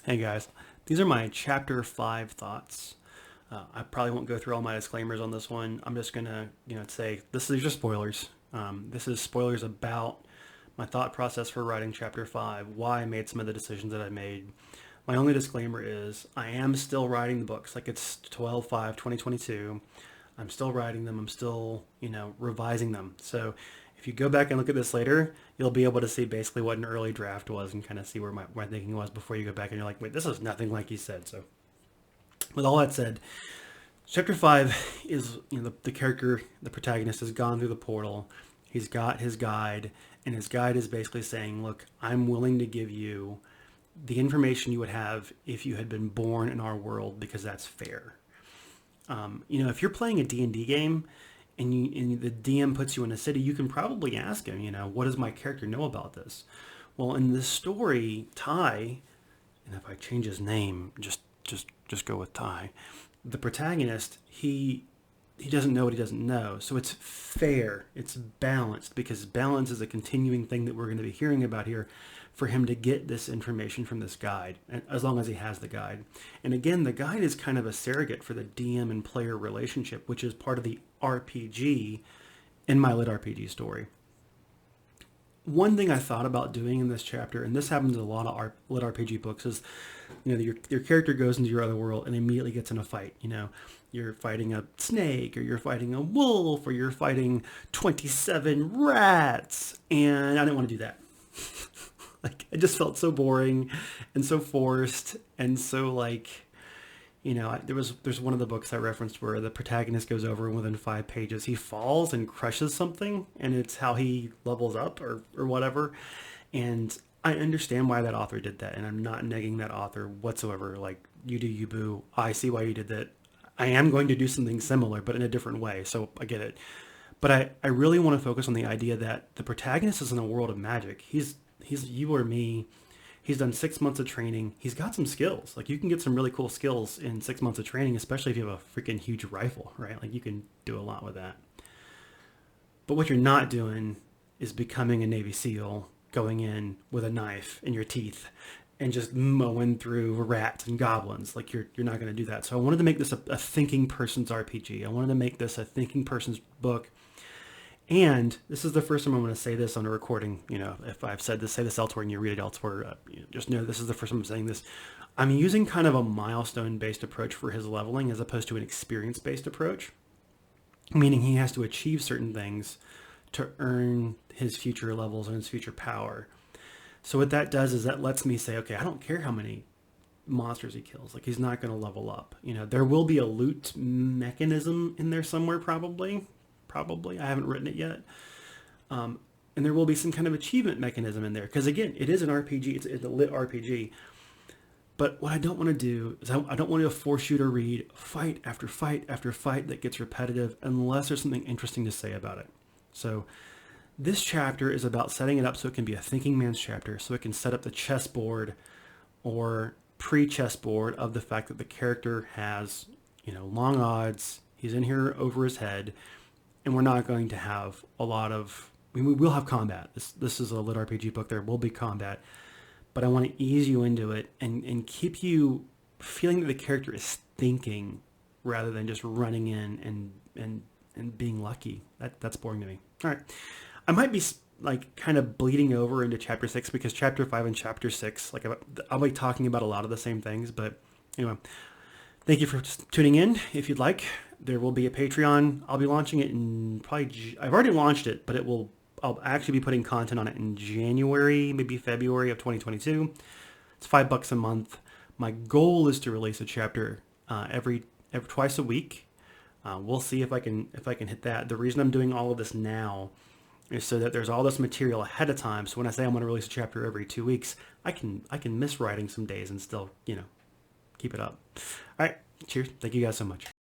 Hey guys, these are my chapter 5 thoughts. I probably won't go through all my disclaimers on this one. I'm just gonna, say these are spoilers. This is spoilers about my thought process for writing chapter 5, why I made some of the decisions that I made. My only disclaimer is I am still writing the books. Like it's 12/5/2022. I'm still writing them. I'm still, revising them. So if you go back and look at this later, you'll be able to see basically what an early draft was and kind of see where my thinking was before you go back and you're like, wait, this is nothing like you said. So with all that said, chapter 5 is, the character, the protagonist has gone through the portal. He's got his guide, and his guide is basically saying, look, I'm willing to give you the information you would have if you had been born in our world because that's fair. If you're playing a D&D game and the DM puts you in a city, you can probably ask him, what does my character know about this? Well, in this story, Ty, and if I change his name, just go with Ty, the protagonist, he doesn't know what he doesn't know. So it's fair, it's balanced, because balance is a continuing thing that we're going to be hearing about here for him to get this information from this guide, as long as he has the guide. And again, the guide is kind of a surrogate for the DM and player relationship, which is part of the RPG in my LITRpg story. One thing I thought about doing in this chapter, and this happens in a lot of LITRpg books, is your character goes into your other world and immediately gets in a fight. You're fighting a snake, or you're fighting a wolf, or you're fighting 27 rats, and I didn't want to do that. Like, it just felt so boring and so forced and so there's one of the books I referenced where the protagonist goes over and within 5 pages he falls and crushes something, and it's how he levels up or whatever. And I understand why that author did that, and I'm not negging that author whatsoever. Like, you do you, boo. I see why you did that. I am going to do something similar, but in a different way, so I get it. But I really want to focus on the idea that the protagonist is in a world of magic. He's you or me. He's done 6 months of training. He's got some skills. Like, you can get some really cool skills in 6 months of training, especially if you have a freaking huge rifle, right? Like, you can do a lot with that. But what you're not doing is becoming a Navy SEAL, going in with a knife in your teeth and just mowing through rats and goblins. Like, you're not going to do that. So I wanted to make this a thinking person's RPG. I wanted to make this a thinking person's book. And this is the first time I'm going to say this on a recording. If I've said this, say this elsewhere and you read it elsewhere, just know this is the first time I'm saying this. I'm using kind of a milestone-based approach for his leveling as opposed to an experience-based approach, meaning he has to achieve certain things to earn his future levels and his future power. So what that does is that lets me say, okay, I don't care how many monsters he kills. Like, he's not going to level up. There will be a loot mechanism in there somewhere, probably. I haven't written it yet. And there will be some kind of achievement mechanism in there. Because again, it is an RPG. It's a lit RPG. But what I don't want to do is I don't want to force you to read fight after fight after fight that gets repetitive unless there's something interesting to say about it. So this chapter is about setting it up so it can be a thinking man's chapter. So it can set up the chessboard or pre-chessboard of the fact that the character has, long odds. He's in here over his head. And we're not going to have a lot of, we will have combat. This is a lit RPG book. There will be combat. But I want to ease you into it and keep you feeling that the character is thinking rather than just running in and being lucky. That's boring to me. All right. I might be kind of bleeding over into chapter 6 because chapter 5 and chapter 6, I'll be talking about a lot of the same things. But anyway, thank you for tuning in. If you'd like, there will be a Patreon. I'll be launching it in I've already launched it, but I'll actually be putting content on it in January, maybe February of 2022. It's $5 a month. My goal is to release a chapter every twice a week. We'll see if I can hit that. The reason I'm doing all of this now is so that there's all this material ahead of time. So when I say I'm going to release a chapter every 2 weeks, I can miss writing some days and still, keep it up. All right. Cheers. Thank you guys so much.